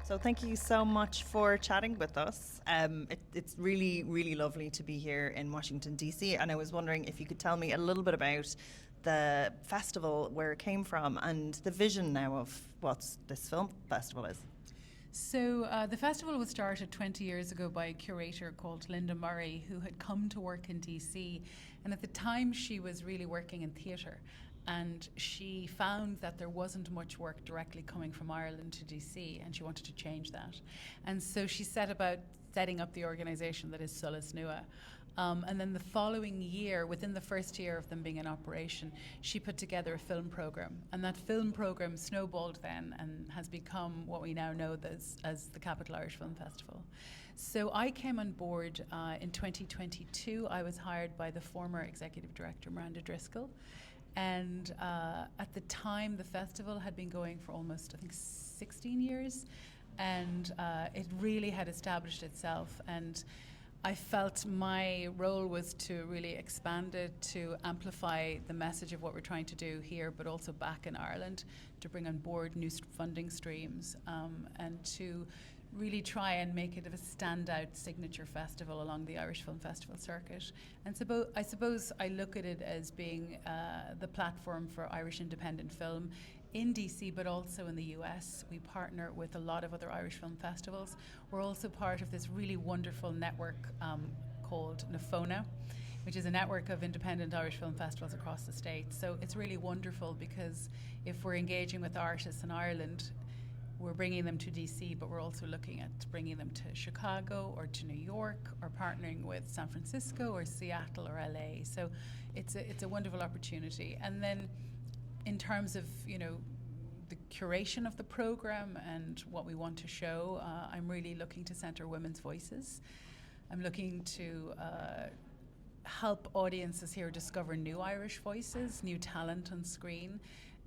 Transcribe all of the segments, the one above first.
So thank you so much for chatting with us. It's really, really lovely to be here in Washington, D.C. And I was wondering if you could tell me a little bit about the festival, where it came from, and the vision now of what this film festival is. So the festival was started 20 years ago by a curator called Linda Murray, who had come to work in DC. And at the time, she was really working in theatre. And she found that there wasn't much work directly coming from Ireland to DC, and she wanted to change that. And so she set about setting up the organisation that is Solas Nua. And then the following year, within the first year of them being in operation, she put together a film programme. And that film programme snowballed then and has become what we now know as the Capital Irish Film Festival. So I came on board in 2022. I was hired by the former executive director, Miranda Driscoll. And at the time, the festival had been going for almost, I think, 16 years. And it really had established itself. And I felt my role was to really expand it, to amplify the message of what we're trying to do here, but also back in Ireland, to bring on board new funding streams, and to really try and make it a standout signature festival along the Irish Film Festival circuit. And I suppose I look at it as being the platform for Irish independent film in DC, but also in the US. We partner with a lot of other Irish film festivals. We're also part of this really wonderful network called NAFONA, which is a network of independent Irish film festivals across the state. So it's really wonderful because if we're engaging with artists in Ireland, we're bringing them to DC, but we're also looking at bringing them to Chicago or to New York, or partnering with San Francisco or Seattle or LA. So it's a wonderful opportunity. And then in terms of, the curation of the program and what we want to show, I'm really looking to center women's voices. I'm looking to help audiences here discover new Irish voices, new talent on screen.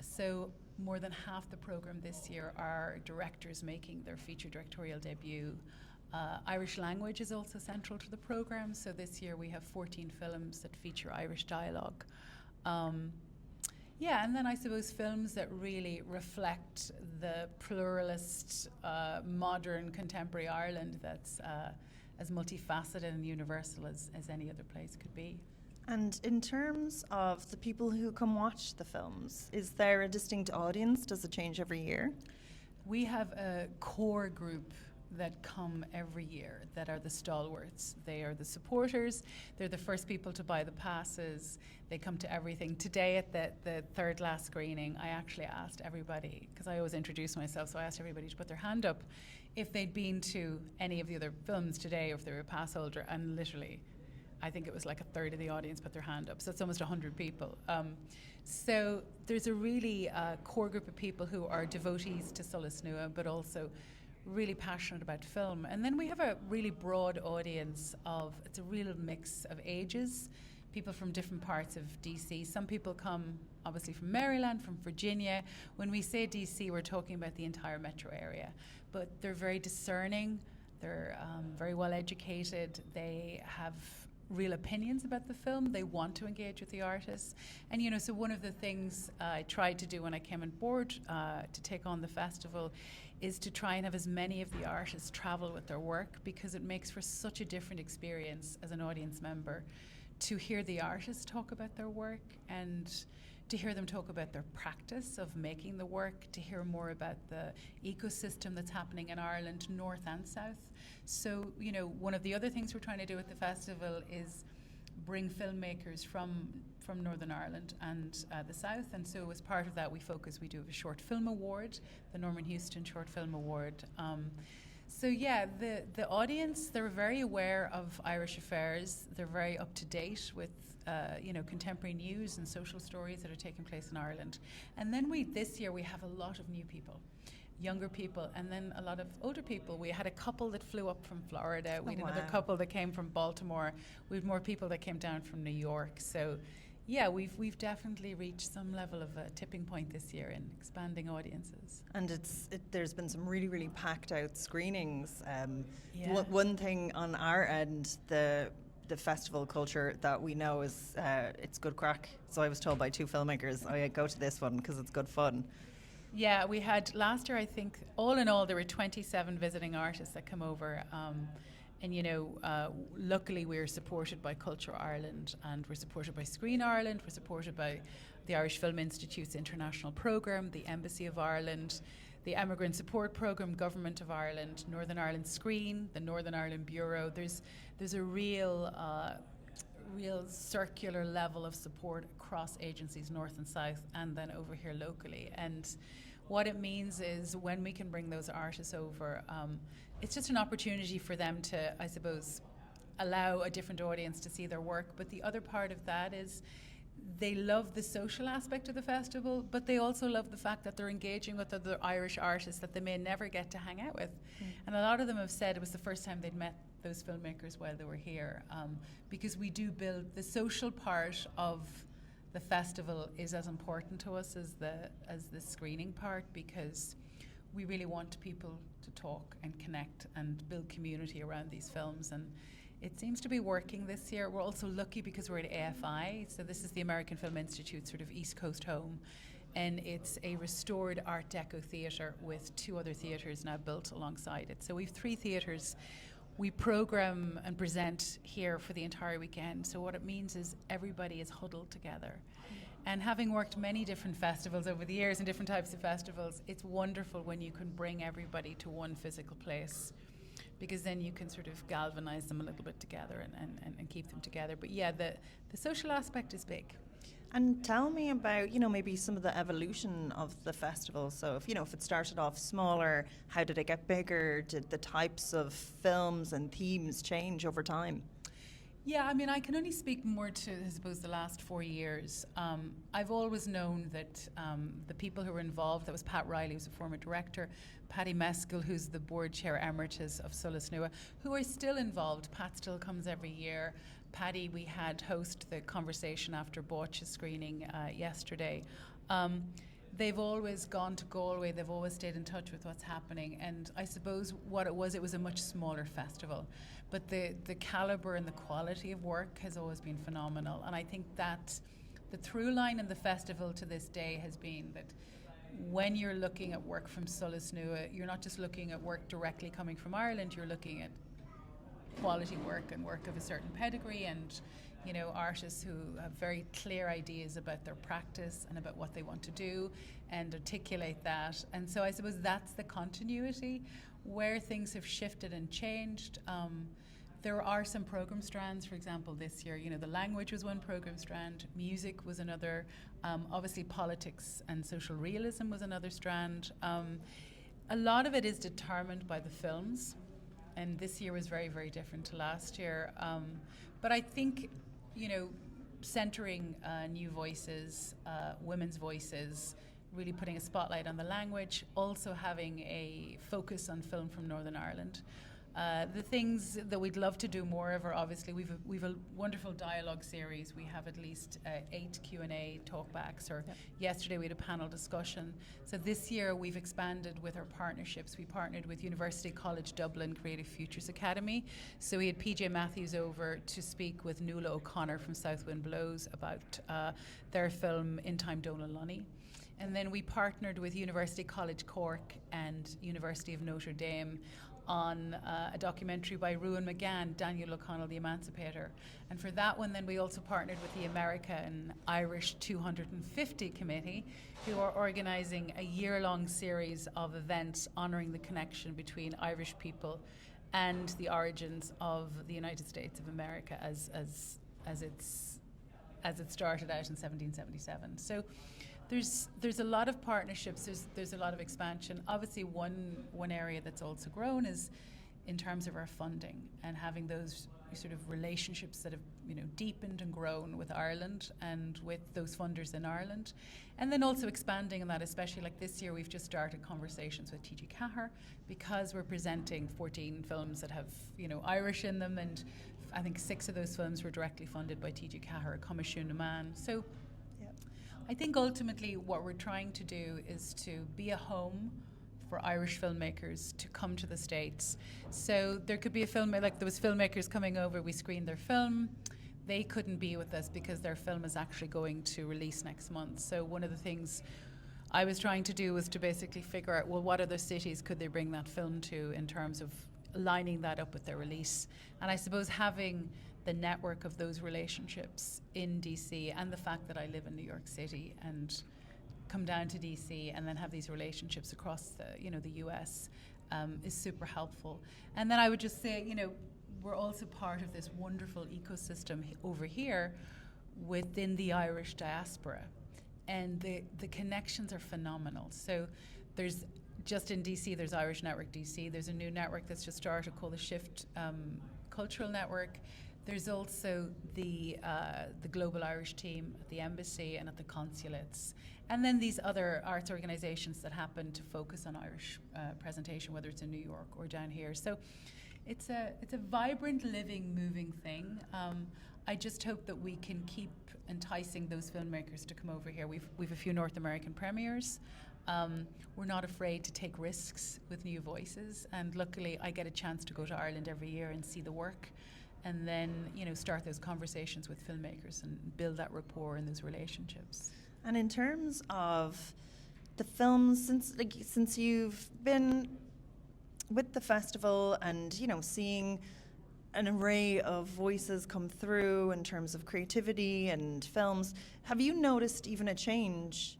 So more than half the program this year are directors making their feature directorial debut. Irish language is also central to the program. So this year we have 14 films that feature Irish dialogue. And then I suppose films that really reflect the pluralist, modern, contemporary Ireland that's as multifaceted and universal as any other place could be. And in terms of the people who come watch the films, is there a distinct audience? Does it change every year? We have a core group that come every year that are the stalwarts. They are the supporters. They're the first people to buy the passes. They come to everything. Today at the third last screening, I actually asked everybody, because I always introduce myself, so I asked everybody to put their hand up if they'd been to any of the other films today or if they were a pass holder, and literally I think it was like a third of the audience put their hand up, so it's almost 100 people. So there's a really core group of people who are devotees to Solas Nua, but also really passionate about film. And then we have a really broad audience it's a real mix of ages, people from different parts of DC. Some people come obviously from Maryland, from Virginia. When we say DC, we're talking about the entire metro area, but they're very discerning, they're very well educated, they have real opinions about the film. They want to engage with the artists. And so one of the things I tried to do when I came on board to take on the festival is to try and have as many of the artists travel with their work, because it makes for such a different experience as an audience member to hear the artists talk about their work and to hear them talk about their practice of making the work, to hear more about the ecosystem that's happening in Ireland, north and south. So, one of the other things we're trying to do at the festival is bring filmmakers from Northern Ireland and the South. And so as part of that, we do have a short film award, the Norman Houston Short Film Award. The audience, they're very aware of Irish affairs. They're very up to date with contemporary news and social stories that are taking place in Ireland. And then this year we have a lot of new people, younger people, and then a lot of older people. We had a couple that flew up from Florida. We had another couple that came from Baltimore. We had more people that came down from New York. So yeah, we've definitely reached some level of a tipping point this year in expanding audiences. And there's been some really, really packed out screenings. One thing on our end, the festival culture that we know is it's good crack. So I was told by two filmmakers, I go to this one because it's good fun. Yeah, we had last year, I think, all in all, there were 27 visiting artists that come over. And, luckily we're supported by Culture Ireland, and we're supported by Screen Ireland, we're supported by the Irish Film Institute's international programme, the Embassy of Ireland, the Emigrant Support Programme, Government of Ireland, Northern Ireland Screen, the Northern Ireland Bureau. There's a real circular level of support across agencies, north and south, and then over here locally. And what it means is when we can bring those artists over, it's just an opportunity for them to, I suppose, allow a different audience to see their work. But the other part of that is they love the social aspect of the festival, but they also love the fact that they're engaging with other Irish artists that they may never get to hang out with. And a lot of them have said it was the first time they'd met those filmmakers while they were here, because we do build the social part of the festival is as important to us as the screening part, because we really want people to talk and connect and build community around these films. And it seems to be working this year. We're also lucky because we're at AFI, so this is the American Film Institute sort of East Coast home, and it's a restored Art Deco theatre with 2 other theatres now built alongside it. So we've 3 theatres. We program and present here for the entire weekend, so what it means is everybody is huddled together. And having worked many different festivals over the years and different types of festivals, it's wonderful when you can bring everybody to one physical place, because then you can sort of galvanize them a little bit together and keep them together. But yeah, the social aspect is big. And tell me about, maybe some of the evolution of the festival. So if it started off smaller, how did it get bigger? Did the types of films and themes change over time? Yeah, I mean, I can only speak more to, I suppose, the last 4 years. I've always known that the people who were involved, that was Pat Riley, who's a former director, Paddy Mescal, who's the board chair emeritus of Solas Nua, who are still involved. Pat still comes every year. Paddy, we had host the conversation after Botch's screening yesterday. They've always gone to Galway, they've always stayed in touch with what's happening, and I suppose what it was a much smaller festival, but the calibre and the quality of work has always been phenomenal. And I think that the through line in the festival to this day has been that when you're looking at work from Solas Nua, you're not just looking at work directly coming from Ireland, you're looking at quality work and work of a certain pedigree, and artists who have very clear ideas about their practice and about what they want to do and articulate that. And so I suppose that's the continuity. Where things have shifted and changed, there are some program strands. For example, this year, the language was one program strand, music was another, obviously politics and social realism was another strand. A lot of it is determined by the films, and this year was very, very different to last year. But I think, centering new voices, women's voices, really putting a spotlight on the language, also having a focus on film from Northern Ireland. The things that we'd love to do more of are obviously we've a wonderful dialogue series. We have at least 8 Q&A talkbacks, or yesterday we had a panel discussion. So this year we've expanded with our partnerships. We partnered with University College Dublin Creative Futures Academy. So we had PJ Matthews over to speak with Nuala O'Connor from South Wind Blows about their film In Time Donal Lunny. And then we partnered with University College Cork and University of Notre Dame on a documentary by Ruan McGann, Daniel O'Connell, the Emancipator. And for that one, then we also partnered with the American Irish 250 Committee, who are organising a year-long series of events honouring the connection between Irish people and the origins of the United States of America as it started out in 1777. So there's a lot of partnerships, there's a lot of expansion. Obviously one area that's also grown is in terms of our funding and having those sort of relationships that have deepened and grown with Ireland and with those funders in Ireland. And then also expanding on that, especially like this year we've just started conversations with TG Cahir, because we're presenting 14 films that have Irish in them, and I think 6 of those films were directly funded by TG Cahir, Comisiún Man. So I think ultimately what we're trying to do is to be a home for Irish filmmakers to come to the States. So there could be a filmmaker, like there was filmmakers coming over, we screened their film, they couldn't be with us because their film is actually going to release next month. So one of the things I was trying to do was to basically figure out, well, what other cities could they bring that film to in terms of lining that up with their release. And I suppose having the network of those relationships in DC, and the fact that I live in New York City and come down to DC and then have these relationships across the US is super helpful. And then I would just say, we're also part of this wonderful ecosystem over here within the Irish diaspora. And the connections are phenomenal. So there's, just in DC, there's Irish Network DC. There's a new network that's just started called the Shift Cultural Network. There's also the Global Irish team at the embassy and at the consulates. And then these other arts organizations that happen to focus on Irish presentation, whether it's in New York or down here. So it's a vibrant, living, moving thing. I just hope that we can keep enticing those filmmakers to come over here. We've a few North American premieres. We're not afraid to take risks with new voices, and luckily I get a chance to go to Ireland every year and see the work, and then start those conversations with filmmakers and build that rapport and those relationships. And in terms of the films, since you've been with the festival and seeing an array of voices come through in terms of creativity and films, have you noticed even a change?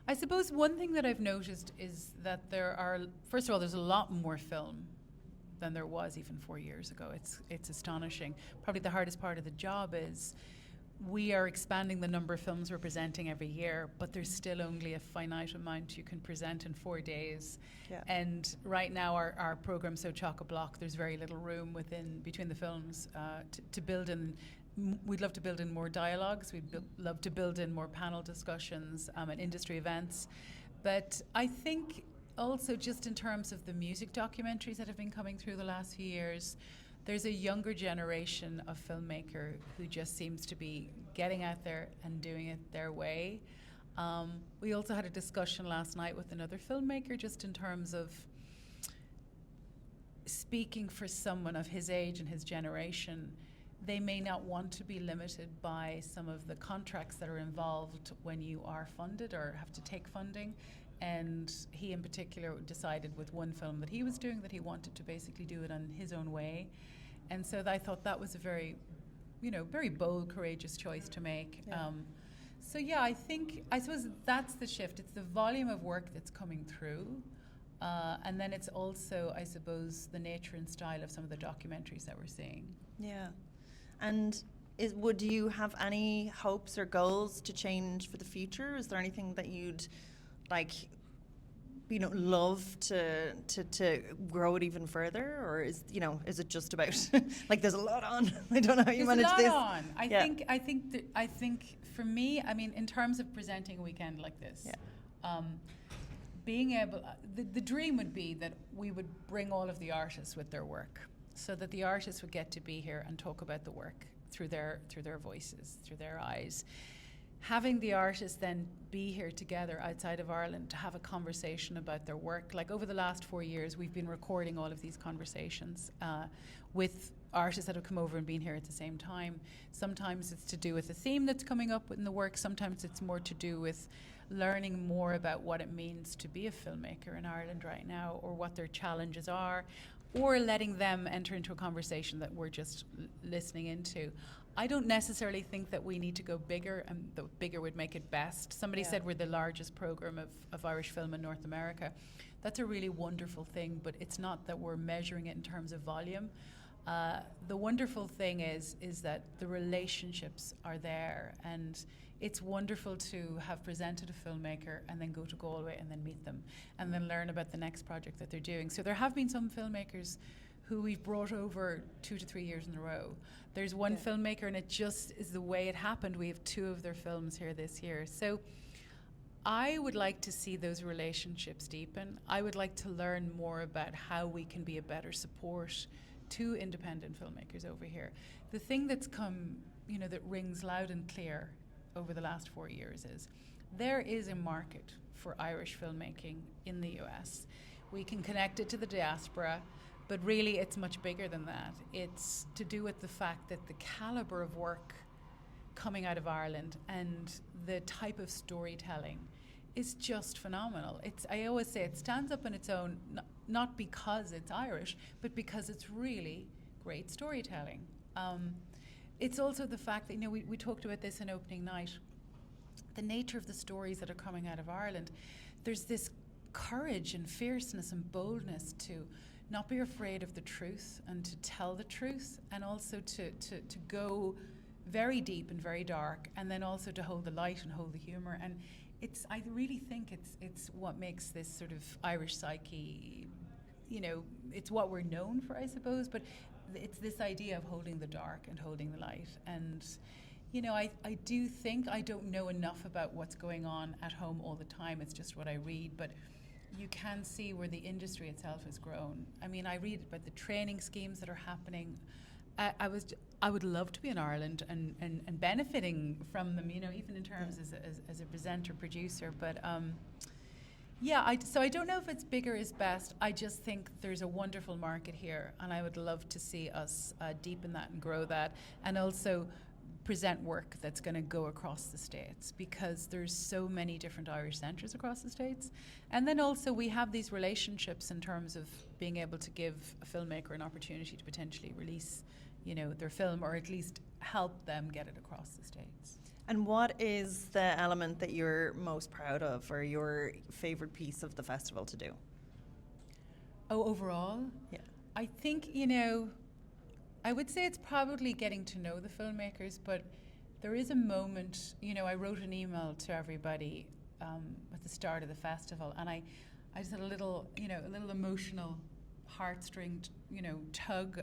I suppose one thing that I've noticed is that first of all, there's a lot more film than there was even 4 years ago. It's astonishing. Probably the hardest part of the job is we are expanding the number of films we're presenting every year, but there's still only a finite amount you can present in 4 days. Yeah. And right now our program's so chock-a-block, there's very little room between the films to build in. We'd love to build in more dialogues. We'd love to build in more panel discussions and industry events. But I think also just in terms of the music documentaries that have been coming through the last few years, there's a younger generation of filmmaker who just seems to be getting out there and doing it their way. We also had a discussion last night with another filmmaker just in terms of speaking for someone of his age and his generation. They may not want to be limited by some of the contracts that are involved when you are funded or have to take funding. And he in particular decided with one film that he was doing that he wanted to basically do it on his own way. And so I thought that was a very, very bold, courageous choice to make. Yeah. I suppose that's the shift. It's the volume of work that's coming through. And then it's also, I suppose, the nature and style of some of the documentaries that we're seeing. Yeah. And would you have any hopes or goals to change for the future? Is there anything that you'd love to grow it even further, or is it just about there's a lot on? I don't know how you manage this. There's a lot on. I think for me, in terms of presenting a weekend like this, being able, the dream would be that we would bring all of the artists with their work, so that the artists would get to be here and talk about the work through their voices, through their eyes. Having the artists then be here together outside of Ireland to have a conversation about their work. Over the last 4 years, we've been recording all of these conversations with artists that have come over and been here at the same time. Sometimes it's to do with a theme that's coming up in the work. Sometimes it's more to do with learning more about what it means to be a filmmaker in Ireland right now, or what their challenges are, or letting them enter into a conversation that we're just listening into. I don't necessarily think that we need to go bigger, and the bigger would make it best. Somebody said we're the largest program of Irish film in North America. That's a really wonderful thing, but it's not that we're measuring it in terms of volume. The wonderful thing is that the relationships are there, and it's wonderful to have presented a filmmaker and then go to Galway and then meet them and then learn about the next project that they're doing. So there have been some filmmakers who we've brought over 2 to 3 years in a row. There's one filmmaker, and it just is the way it happened. We have 2 of their films here this year. So I would like to see those relationships deepen. I would like to learn more about how we can be a better support to independent filmmakers over here. The thing that's come, that rings loud and clear over the last 4 years is there is a market for Irish filmmaking in the US. We can connect it to the diaspora, but really it's much bigger than that. It's to do with the fact that the caliber of work coming out of Ireland and the type of storytelling is just phenomenal. I always say it stands up on its own, not because it's Irish, but because it's really great storytelling. It's also the fact that, you know, we talked about this in opening night, the nature of the stories that are coming out of Ireland. There's this courage and fierceness and boldness to not be afraid of the truth and to tell the truth, and also to go very deep and very dark, and then also to hold the light and hold the humour. And I really think it's what makes this sort of Irish psyche, you know, it's what we're known for, I suppose, but it's this idea of holding the dark and holding the light. And, you know, I do think I don't know enough about what's going on at home all the time. It's just what I read, but you can see where the industry itself has grown. I mean, I read about the training schemes that are happening. I would love to be in Ireland and benefiting from them, you know, even in terms as a presenter, producer. But so I don't know if it's bigger is best. I just think there's a wonderful market here, and I would love to see us deepen that and grow that, and also present work that's going to go across the States, because there's so many different Irish centres across the States. And then also we have these relationships in terms of being able to give a filmmaker an opportunity to potentially release, you know, their film, or at least help them get it across the States. And what is the element that you're most proud of, or your favourite piece of the festival to do? Oh, overall? Yeah. I think, you know, I would say it's probably getting to know the filmmakers, but there is a moment, you know, I wrote an email to everybody at the start of the festival, and I just had a little emotional heartstring, you know, tug,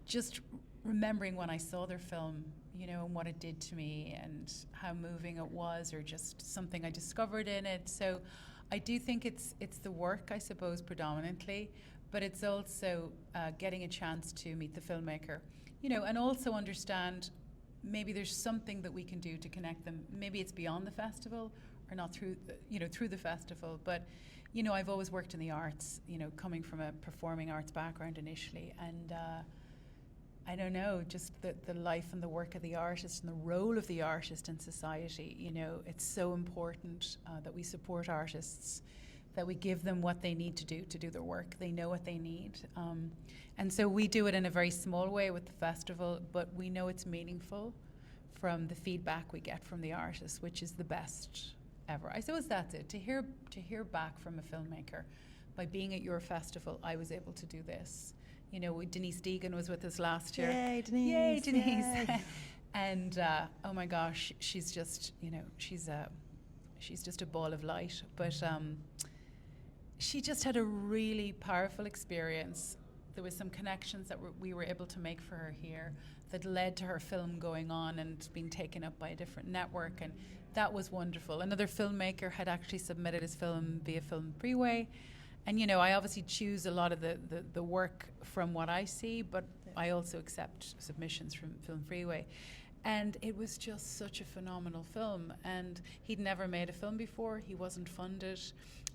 just remembering when I saw their film, you know, and what it did to me and how moving it was, or just something I discovered in it. So I do think it's the work, I suppose, predominantly, but it's also getting a chance to meet the filmmaker, you know, and also understand maybe there's something that we can do to connect them. Maybe it's beyond the festival, or not through the festival, but, you know, I've always worked in the arts, you know, coming from a performing arts background initially, and I don't know, just the life and the work of the artist and the role of the artist in society. You know, it's so important that we support artists, that we give them what they need to do their work. They know what they need. And so we do it in a very small way with the festival, but we know it's meaningful from the feedback we get from the artists, which is the best ever. I suppose that's it, to hear back from a filmmaker. By being at your festival, I was able to do this. You know, Denise Deegan was with us last year. Yay, Denise. Yay, Denise. Yay. And oh my gosh, she's just, you know, she's just a ball of light. But she just had a really powerful experience. There was some connections that we were able to make for her here that led to her film going on and being taken up by a different network, and that was wonderful. Another filmmaker had actually submitted his film via Film Freeway. And, you know, I obviously choose a lot of the work from what I see, but I also accept submissions from Film Freeway. And it was just such a phenomenal film. And he'd never made a film before. He wasn't funded.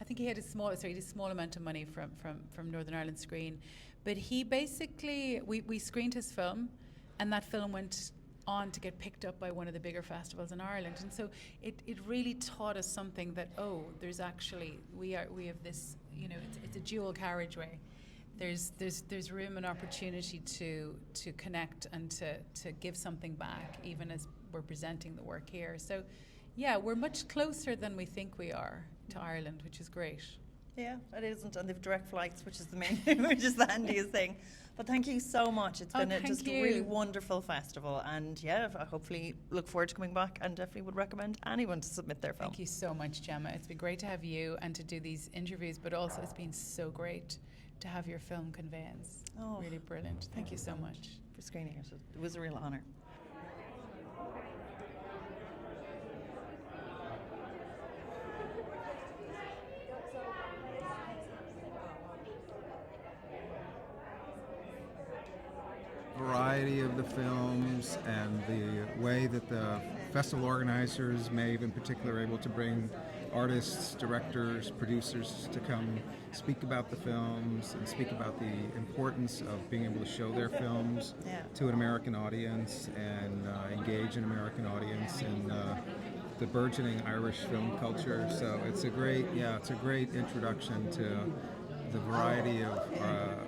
I think he had a small amount of money from Northern Ireland Screen. But he basically, we screened his film, and that film went on to get picked up by one of the bigger festivals in Ireland. And so it really taught us something, that, oh, there's actually, we have this, you know, it's a dual carriageway. There's room and opportunity to connect and to give something back, even as we're presenting the work here. So yeah, we're much closer than we think we are to Ireland, which is great. Yeah, it isn't, and they've direct flights, which is the main thing, which is the handiest thing. But thank you so much. It's been just a really wonderful festival, and yeah, I hopefully look forward to coming back, and definitely would recommend anyone to submit their film. Thank you so much, Gemma. It's been great to have you and to do these interviews, but also it's been so great to have your film conveyance. Oh, really brilliant. Thank you so much for screening it. It was a real honour. Variety of the films and the way that the festival organizers, Maedhbh in particular, are able to bring artists, directors, producers to come speak about the films and speak about the importance of being able to show their films to an American audience and engage an American audience. And the burgeoning Irish film culture. So it's a great introduction to the variety of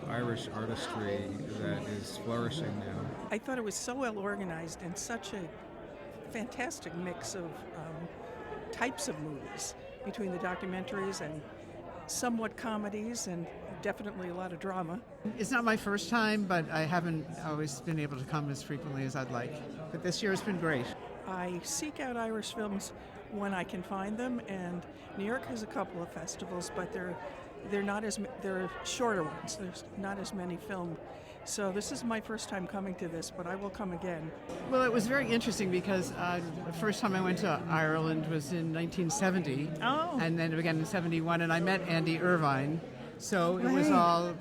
Irish artistry that is flourishing now. I thought it was so well organized and such a fantastic mix of types of movies between the documentaries and somewhat comedies and definitely a lot of drama. It's not my first time, but I haven't always been able to come as frequently as I'd like. But this year has been great. I seek out Irish films when I can find them, and New York has a couple of festivals, but they're shorter ones. There's not as many filmed. So this is my first time coming to this, but I will come again. Well, it was very interesting because the first time I went to Ireland was in 1970, and then again in 71, and I met Andy Irvine. So it was all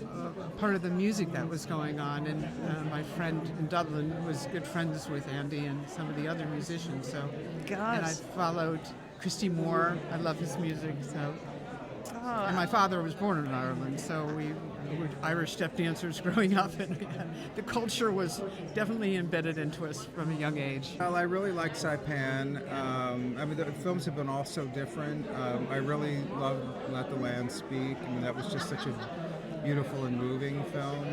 part of the music that was going on, and my friend in Dublin was good friends with Andy and some of the other musicians. So, and I followed Christy Moore. I love his music. So, and my father was born in Ireland, so we were Irish step dancers growing up, and the culture was definitely embedded into us from a young age. Well, I really like Saipan. I mean, the films have been all so different. I really love Let the Land Speak. I mean, that was just such a beautiful and moving film.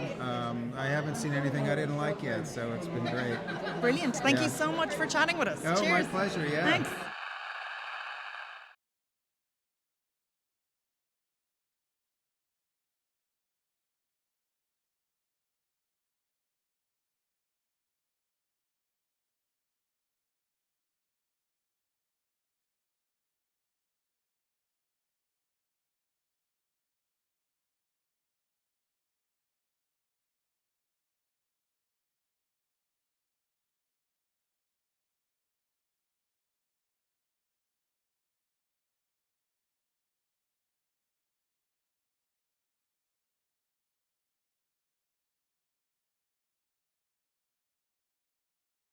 I haven't seen anything I didn't like yet, so it's been great. Brilliant. Thank you so much for chatting with us. Oh, Cheers. my pleasure, yeah. Thanks.